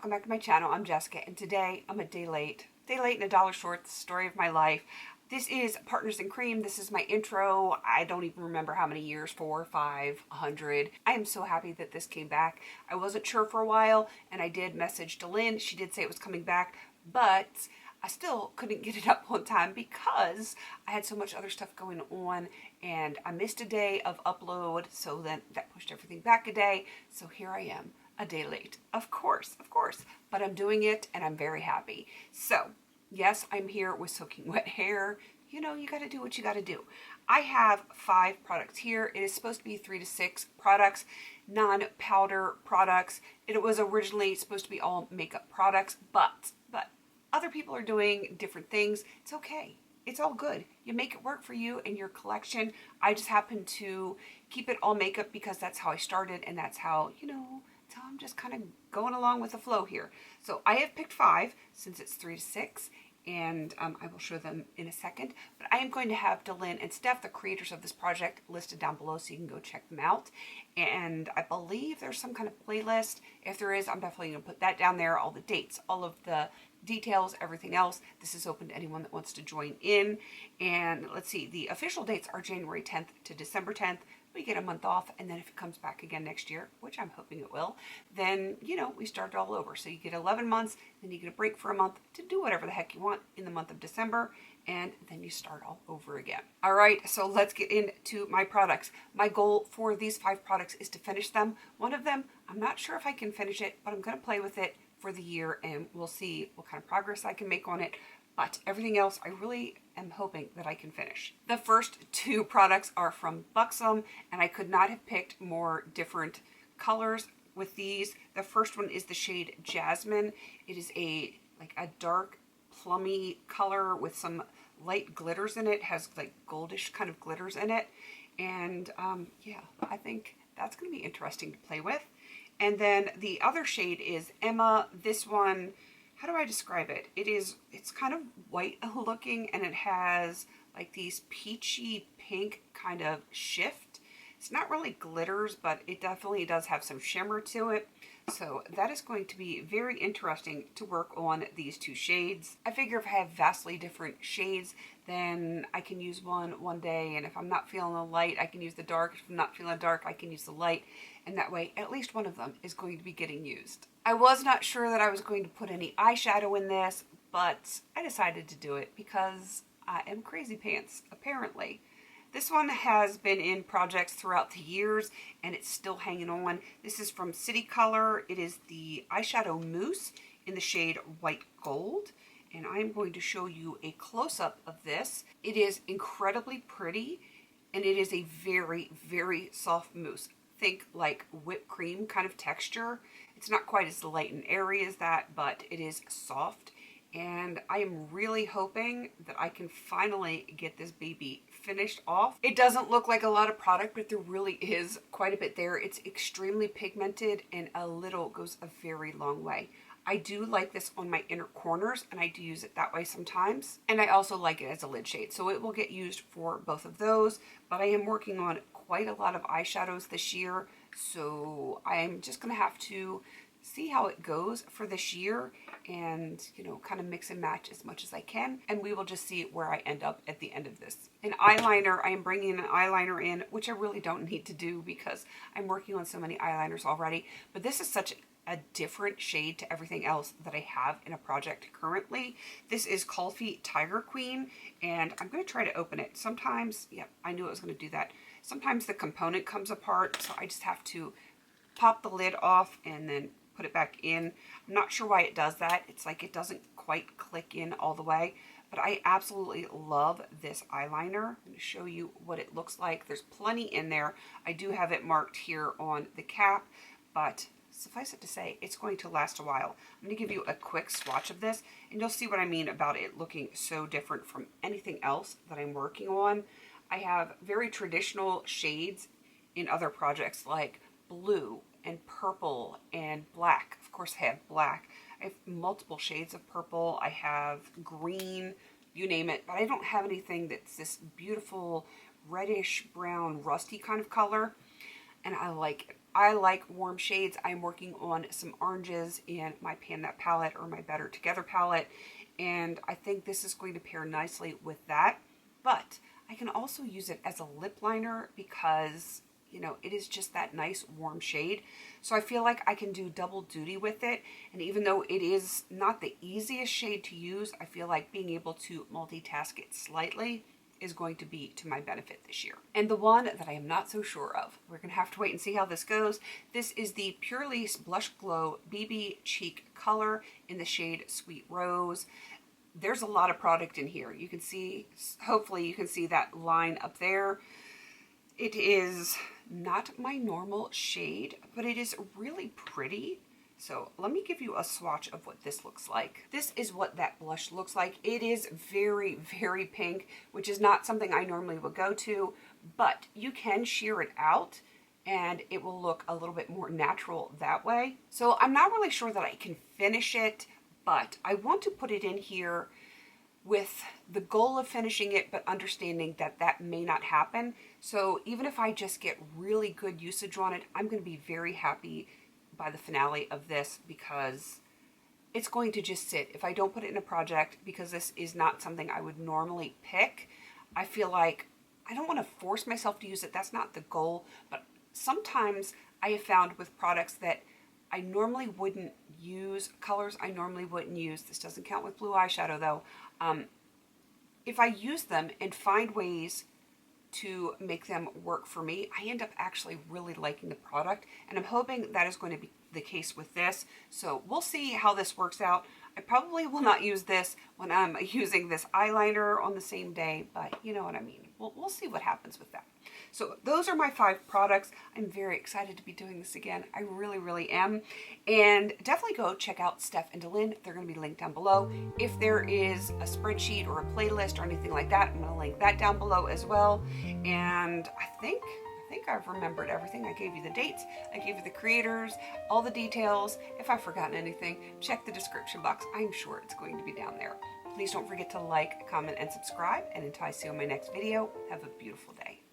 welcome back to my channel. I'm Jessica, and today I'm a day late. Day late and a dollar short, the story of my life. This is Partners in Cream. This is my intro. I don't even remember how many years, 4, 5, 100. I am so happy that this came back. I wasn't sure for a while, and I did message Delynn. She did say it was coming back, but I still couldn't get it up on time because I had so much other stuff going on, and I missed a day of upload, so then that pushed everything back a day. So here I am, a day late. Of course, but I'm doing it and I'm very happy. So yes, I'm here with soaking wet hair. You know, you got to do what you got to do. I have 5 products here. It is supposed to be 3 to 6 products, non-powder products. It was originally supposed to be all makeup products, but other people are doing different things. It's okay. It's all good. You make it work for you and your collection. I just happen to keep it all makeup because that's how I started, and that's how, so I'm just kind of going along with the flow here. So I have picked 5 since it's 3 to 6, and I will show them in a second. But I am going to have Delynn and Steph, the creators of this project, listed down below so you can go check them out. And I believe there's some kind of playlist. If there is, I'm definitely going to put that down there, all the dates, all of the details, everything else. This is open to anyone that wants to join in. And let's see, the official dates are January 10th to December 10th. We get a month off, and then if it comes back again next year, which I'm hoping it will, then, we start all over. So you get 11 months, then you get a break for a month to do whatever the heck you want in the month of December, and then you start all over again. All right, so let's get into my products. My goal for these 5 products is to finish them. One of them, I'm not sure if I can finish it, but I'm going to play with it for the year, and we'll see what kind of progress I can make on it. But everything else, I really am hoping that I can finish. The first 2 products are from Buxom, and I could not have picked more different colors with these. The first one is the shade Jasmine. It is a dark plummy color with some light glitters in it. It has like goldish kind of glitters in it. And yeah, I think that's going to be interesting to play with. And then the other shade is Emma. This one, how do I describe it? It's kind of white looking, and it has like these peachy pink kind of shift. It's not really glitters, but it definitely does have some shimmer to it. So that is going to be very interesting to work on these 2 shades. I figure if I have vastly different shades, then I can use one day, and if I'm not feeling the light, I can use the dark. If I'm not feeling dark, I can use the light, and that way at least one of them is going to be getting used. I was not sure that I was going to put any eyeshadow in this, but I decided to do it because I am crazy pants, apparently. This one has been in projects throughout the years, and it's still hanging on. This is from City Color. It is the eyeshadow mousse in the shade White Gold, and I'm going to show you a close-up of this. It is incredibly pretty, and it is a very, very soft mousse. Think like whipped cream kind of texture. It's not quite as light and airy as that, but it is soft. And I am really hoping that I can finally get this baby finished off. It doesn't look like a lot of product, but there really is quite a bit there. It's extremely pigmented, and a little goes a very long way. I do like this on my inner corners, and I do use it that way sometimes. And I also like it as a lid shade, so it will get used for both of those. But I am working on quite a lot of eyeshadows this year, so I'm just gonna have to see how it goes for this year and, kind of mix and match as much as I can. And we will just see where I end up at the end of this. An eyeliner, I am bringing an eyeliner in, which I really don't need to do because I'm working on so many eyeliners already. But this is such a different shade to everything else that I have in a project currently. This is Coffee Tiger Queen, and I'm going to try to open it. Sometimes, yeah, I knew I was going to do that. Sometimes the component comes apart, so I just have to pop the lid off and then put it back in. I'm not sure why it does that. It's like it doesn't quite click in all the way, but I absolutely love this eyeliner. I'm going to show you what it looks like. There's plenty in there. I do have it marked here on the cap, but suffice it to say, it's going to last a while. I'm going to give you a quick swatch of this, and you'll see what I mean about it looking so different from anything else that I'm working on. I have very traditional shades in other projects like blue and purple and black. Of course, I have black. I have multiple shades of purple. I have green, you name it, but I don't have anything that's this beautiful reddish brown rusty kind of color, and I like it. I like warm shades. I'm working on some oranges in my Pan That palette, or my Better Together palette, and I think this is going to pair nicely with that. But I can also use it as a lip liner because, you know, it is just that nice warm shade. So I feel like I can do double duty with it. And even though it is not the easiest shade to use, I feel like being able to multitask it slightly is going to be to my benefit this year. And the one that I am not so sure of, we're gonna have to wait and see how this goes. This is the Purlisse Blush Glow BB Cheek Color in the shade Sweet Rose. There's a lot of product in here. You can see, hopefully you can see that line up there. It is not my normal shade, but it is really pretty. So let me give you a swatch of what this looks like. This is what that blush looks like. It is very, very pink, which is not something I normally would go to, but you can sheer it out and it will look a little bit more natural that way. So I'm not really sure that I can finish it, but I want to put it in here with the goal of finishing it, but understanding that that may not happen. So even if I just get really good usage on it, I'm going to be very happy by the finale of this, because it's going to just sit. If I don't put it in a project, because this is not something I would normally pick, I feel like I don't want to force myself to use it. That's not the goal. But sometimes I have found with products that I normally wouldn't use, colors I normally wouldn't use, this doesn't count with blue eyeshadow though, if I use them and find ways to make them work for me, I end up actually really liking the product, and I'm hoping that is going to be the case with this. So we'll see how this works out. I probably will not use this when I'm using this eyeliner on the same day, but you know what I mean. We'll see what happens with that. So those are my 5 products. I'm very excited to be doing this again. I really, really am. And definitely go check out Steph and Delin. They're going to be linked down below. If there is a spreadsheet or a playlist or anything like that, I'm going to link that down below as well. And I think I've remembered everything. I gave you the dates, I gave you the creators, all the details. If I've forgotten anything, check the description box. I'm sure it's going to be down there. Please don't forget to like, comment, and subscribe. And until I see you in my next video, have a beautiful day.